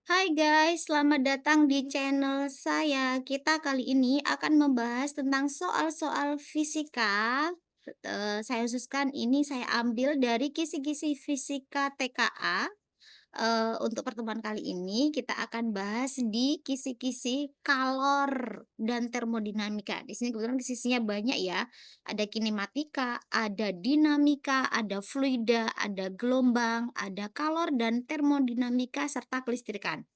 Hai guys, selamat datang di channel saya. Kita kali ini akan membahas tentang soal-soal fisika. Saya khususkan ini saya ambil dari kisi-kisi fisika TKA. Untuk pertemuan kali ini kita akan bahas di kisi-kisi kalor dan termodinamika. Di sini kebetulan kisi-kisinya banyak ya. Ada kinematika, ada dinamika, ada fluida, ada gelombang, ada kalor dan termodinamika serta kelistrikan.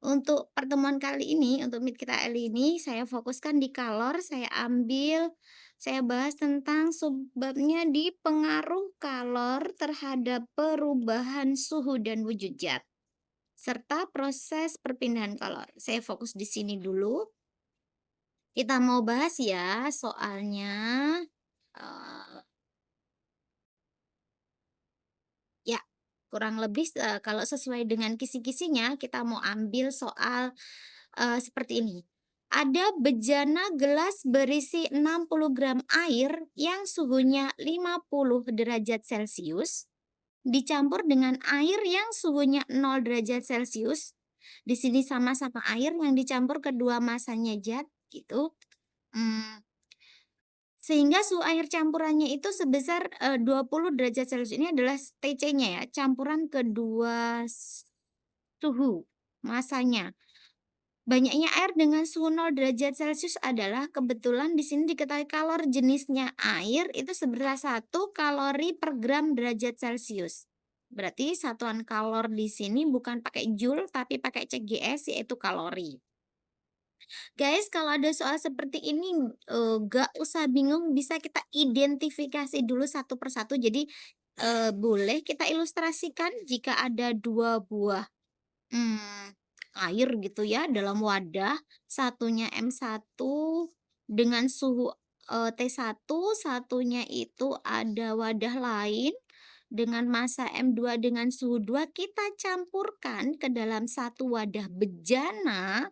Untuk pertemuan kali ini, untuk meet kita kali ini, saya fokuskan di kalor, saya bahas tentang sebabnya di pengaruh kalor terhadap perubahan suhu dan wujud zat, serta proses perpindahan kalor. Saya fokus di sini dulu. Kita mau bahas ya soalnya. eh, ya, kurang lebih kalau sesuai dengan kisi-kisinya, kita mau ambil soal seperti ini. Ada bejana gelas berisi 60 gram air yang suhunya 50 derajat Celcius dicampur dengan air yang suhunya 0 derajat Celcius. Di sini sama-sama air yang dicampur kedua masanya zat gitu. Hmm, Sehingga suhu air campurannya itu sebesar 20 derajat Celcius. Ini adalah TC-nya ya, campuran kedua suhu masanya. Banyaknya air dengan suhu 0 derajat Celcius adalah kebetulan di sini diketahui kalor jenisnya air itu sebesar 1 kalori per gram derajat Celcius. Berarti satuan kalor di sini bukan pakai joule tapi pakai CGS yaitu kalori. Guys, kalau ada soal seperti ini gak usah bingung, bisa kita identifikasi dulu satu persatu. Jadi boleh kita ilustrasikan jika ada dua buah air gitu ya dalam wadah, satunya M1 dengan suhu, T1, satunya itu ada wadah lain dengan massa M2 dengan suhu 2, kita campurkan ke dalam satu wadah bejana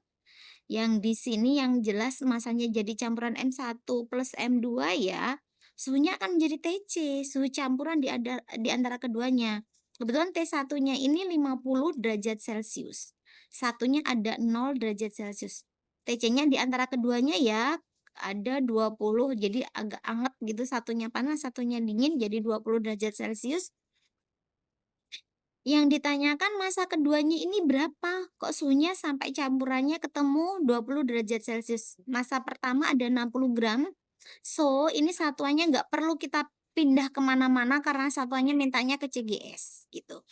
yang di sini yang jelas masanya jadi campuran M1 plus M2 ya, suhunya akan menjadi TC, suhu campuran di antara keduanya. Kebetulan T1-nya ini 50 derajat Celcius. Satunya ada 0 derajat Celcius. TC-nya di antara keduanya ya ada 20, jadi agak anget gitu, satunya panas, satunya dingin jadi 20 derajat Celcius. Yang ditanyakan massa keduanya ini berapa? Kok suhunya sampai campurannya ketemu 20 derajat Celcius? Massa pertama ada 60 gram. So, ini satuannya nggak perlu kita pindah kemana-mana karena satuannya mintanya ke CGS gitu.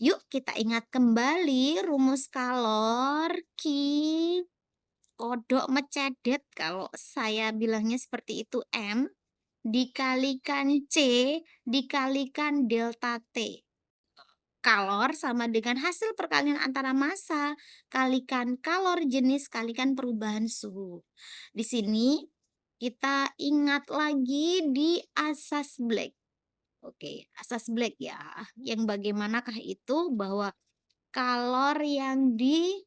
Yuk kita ingat kembali rumus kalor Ki kodok mecedet kalau saya bilangnya seperti itu M dikalikan C dikalikan delta T. Kalor sama dengan hasil perkalian antara massa kalikan kalor jenis kalikan perubahan suhu. Di sini kita ingat lagi di asas Black. Oke, asas Black ya. Yang bagaimanakah itu bahwa kalor yang dilepas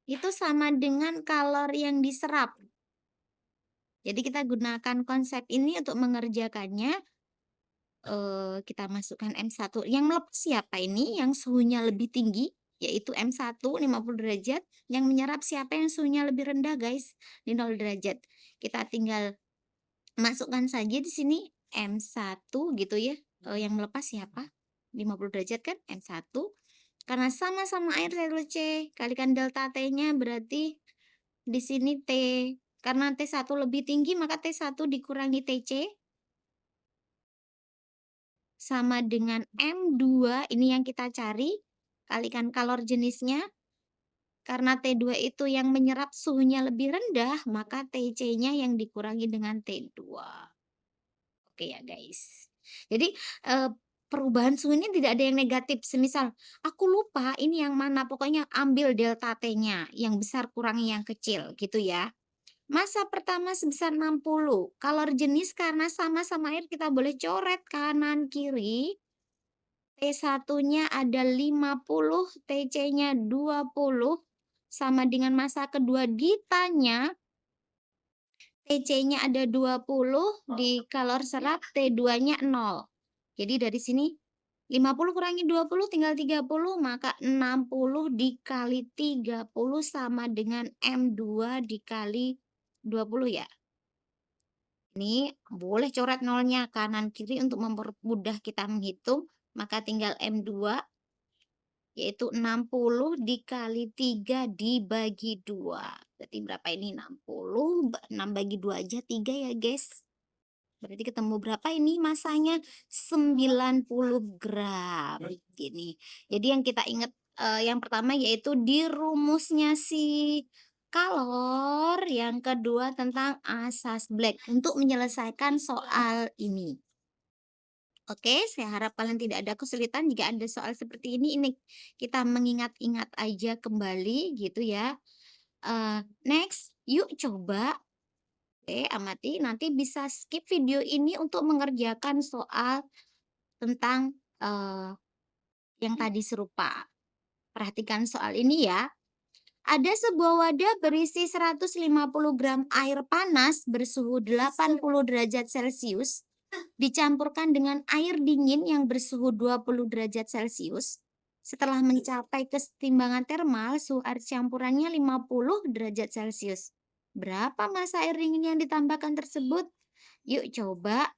itu sama dengan kalor yang diserap. Jadi kita gunakan konsep ini untuk mengerjakannya. Kita masukkan M1 yang melepas siapa ini? Yang suhunya lebih tinggi, yaitu M1 50 derajat, yang menyerap siapa yang suhunya lebih rendah guys, di 0 derajat. Kita tinggal masukkan saja di sini M1 gitu ya, yang melepas siapa? 50 derajat kan M1, karena sama-sama air saya tulis C, kalikan delta T-nya berarti di sini T, karena T1 lebih tinggi maka T1 dikurangi TC sama dengan M2, ini yang kita cari, kalikan kalor jenisnya, karena T2 itu yang menyerap suhunya lebih rendah, maka TC-nya yang dikurangi dengan T2. Oke ya guys. Jadi perubahan suhu ini tidak ada yang negatif. Semisal aku lupa ini yang mana, pokoknya ambil delta T-nya, yang besar kurangi yang kecil gitu ya. Massa pertama sebesar 60. Kalor jenis karena sama-sama air kita boleh coret kanan kiri. T1-nya ada 50, TC-nya 20, sama dengan massa kedua ditanya, TC-nya ada 20, di kalor serap T2-nya 0. Jadi dari sini 50 kurangi 20 tinggal 30, maka 60 dikali 30 sama dengan M2 dikali 20 ya. Ini boleh coret nolnya kanan kiri untuk mempermudah kita menghitung, maka tinggal M2 yaitu 60 dikali 3 dibagi 2. Berarti berapa ini? 60, 6 bagi 2 aja 3 ya guys. Berarti ketemu berapa ini masanya? 90 gram. Gini. Jadi yang kita ingat yang pertama yaitu di rumusnya si kalor, yang kedua tentang asas Black untuk menyelesaikan soal ini. Oke, saya harap kalian tidak ada kesulitan jika ada soal seperti ini. Ini kita mengingat-ingat aja kembali gitu ya. Next, yuk coba. Oke, amati. Nanti bisa skip video ini untuk mengerjakan soal tentang yang tadi serupa. Perhatikan soal ini ya. Ada sebuah wadah berisi 150 gram air panas bersuhu 80 derajat Celcius dicampurkan dengan air dingin yang bersuhu 20 derajat Celcius. Setelah mencapai kesetimbangan termal, suhu air campurannya 50 derajat Celcius. Berapa massa air dingin yang ditambahkan tersebut? Yuk coba,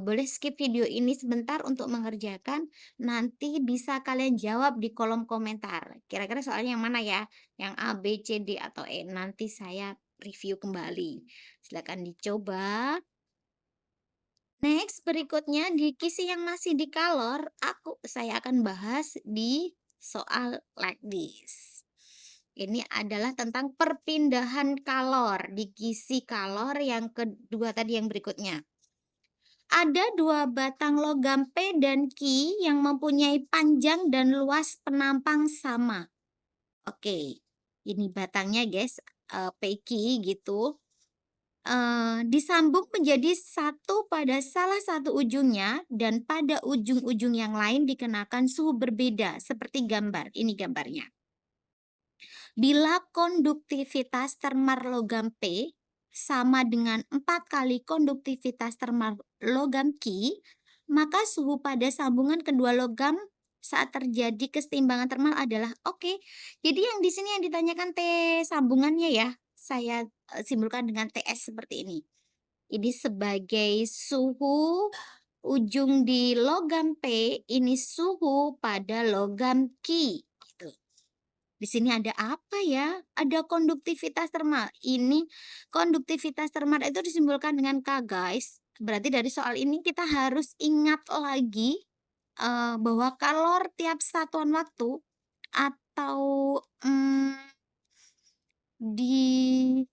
boleh skip video ini sebentar untuk mengerjakan. Nanti bisa kalian jawab di kolom komentar. Kira-kira soalnya yang mana ya? Yang A, B, C, D, atau E? Nanti saya review kembali. Silakan dicoba. Next, berikutnya di kisi yang masih di kalor, saya akan bahas di soal like this. Ini adalah tentang perpindahan kalor di kisi kalor yang kedua tadi yang berikutnya. Ada dua batang logam P dan Q yang mempunyai panjang dan luas penampang sama. Oke, ini batangnya guys, P, Q gitu. Disambung menjadi satu pada salah satu ujungnya dan pada ujung-ujung yang lain dikenakan suhu berbeda seperti gambar. Ini gambarnya. Bila konduktivitas termal logam P sama dengan 4 kali konduktivitas termal logam Q, maka suhu pada sambungan kedua logam saat terjadi kesetimbangan termal adalah oke. Jadi yang di sini yang ditanyakan T sambungannya ya. Saya simpulkan dengan TS seperti ini. Ini sebagai suhu ujung di logam P, ini suhu pada logam Q. Gitu. Di sini ada apa ya? Ada konduktivitas termal. Ini konduktivitas termal itu disimpulkan dengan K, guys. Berarti dari soal ini kita harus ingat lagi bahwa kalor tiap satuan waktu atau di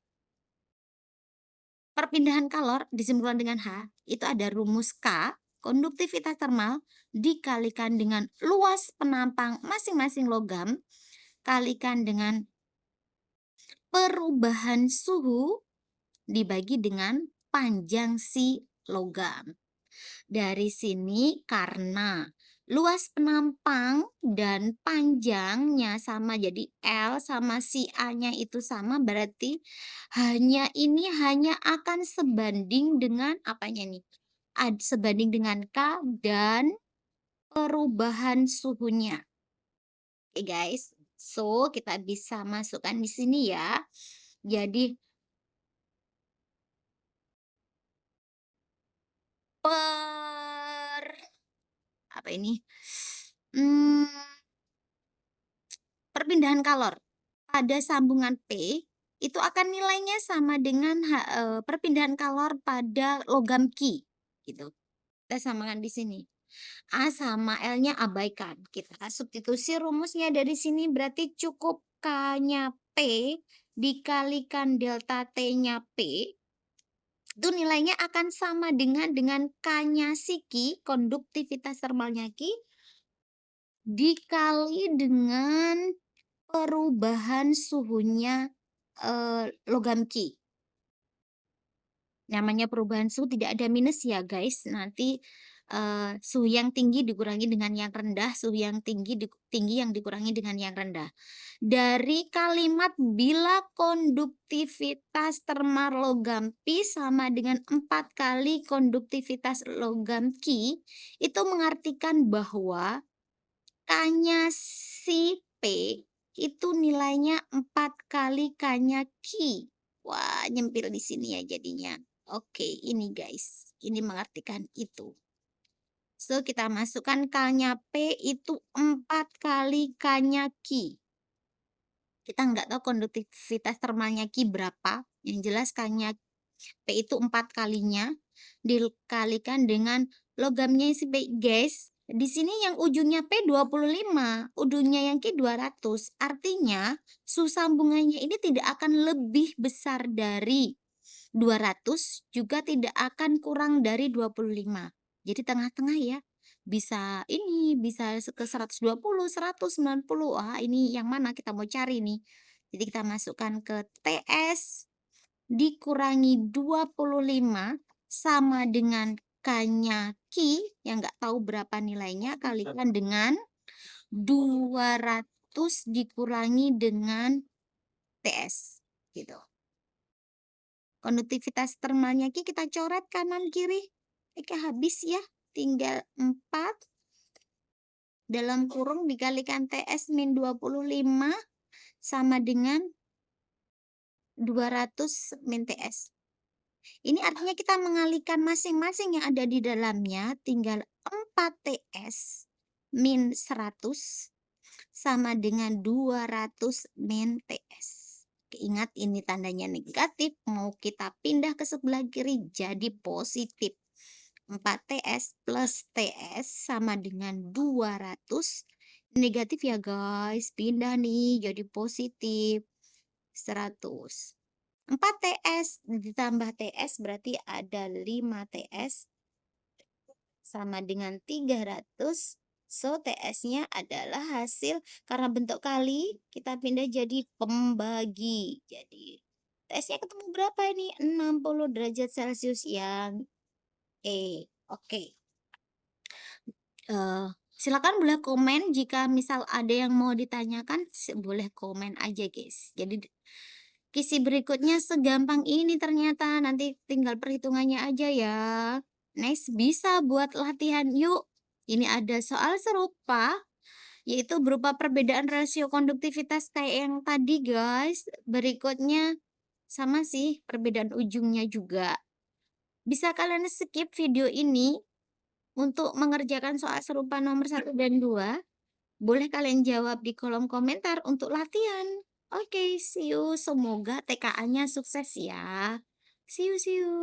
perpindahan kalor disimpulkan dengan H, itu ada rumus K, konduktivitas termal dikalikan dengan luas penampang masing-masing logam, kalikan dengan perubahan suhu dibagi dengan panjang si logam. Dari sini karena luas penampang dan panjangnya sama, jadi L sama si A-nya itu sama, berarti ini hanya akan sebanding dengan apanya nih? Sebanding dengan K dan perubahan suhunya. Oke guys, so kita bisa masukkan di sini ya. Jadi apa ini? Perpindahan kalor pada sambungan P itu akan nilainya sama dengan perpindahan kalor pada logam Q gitu. Kita samakan di sini. A sama L-nya abaikan. Kita substitusi rumusnya dari sini berarti cukup K-nya P dikalikan delta T-nya P. Itu nilainya akan sama dengan K-nya si Q, konduktivitas termalnya Q, dikali dengan perubahan suhunya logam Q. Namanya perubahan suhu tidak ada minus ya guys. Nanti suhu yang tinggi dikurangi dengan yang rendah, suhu yang tinggi yang dikurangi dengan yang rendah. Dari kalimat bila konduktivitas termal logam Pi sama dengan 4 kali konduktivitas logam Qi, itu mengartikan bahwa K-nya si P itu nilainya 4 kali K-nya Qi. Wah, nyempil di sini ya jadinya. Oke, ini guys, ini mengartikan itu. So, kita masukkan K-nya P itu 4 kali K-nya Qi. Kita nggak tahu konduktivitas termalnya Qi berapa, yang jelas K-nya P itu 4 kalinya, dikalikan dengan logamnya si P. Guys, di sini yang ujungnya P 25, ujungnya yang Qi 200. Artinya, suhu sambungannya ini tidak akan lebih besar dari 200, juga tidak akan kurang dari 25. Jadi tengah-tengah ya. Bisa ini, bisa ke 120, 190. Wah, ini yang mana kita mau cari nih. Jadi kita masukkan ke TS dikurangi 25 sama dengan K-nya Qi yang nggak tahu berapa nilainya, kalikan dengan 200 dikurangi dengan TS gitu. Konduktivitas termalnya Qi kita coret kanan kiri. Oke, habis ya. Tinggal 4 dalam kurung dikalikan TS min 25 sama dengan 200 min TS. Ini artinya kita mengalihkan masing-masing yang ada di dalamnya, tinggal 4 TS min 100 sama dengan 200 min TS. Oke, ingat ini tandanya negatif, mau kita pindah ke sebelah kiri jadi positif. 4 TS plus TS sama dengan 200. Negatif ya guys, pindah nih jadi positif 100. 4 TS ditambah TS berarti ada 5 TS sama dengan 300. So, TS-nya adalah hasil karena bentuk kali, kita pindah jadi pembagi. Jadi, TS-nya ketemu berapa ini? 60 derajat Celcius yang Oke. Silakan boleh komen jika misal ada yang mau ditanyakan, boleh komen aja guys. Jadi kisi berikutnya segampang ini ternyata, nanti tinggal perhitungannya aja ya. Next, bisa buat latihan yuk. Ini ada soal serupa, yaitu berupa perbedaan rasio konduktivitas kayak yang tadi guys. Berikutnya sama sih, perbedaan ujungnya juga. Bisa kalian skip video ini untuk mengerjakan soal serupa nomor 1 dan 2. Boleh kalian jawab di kolom komentar untuk latihan. Oke, see you. Semoga TKA-nya sukses ya. See you, see you.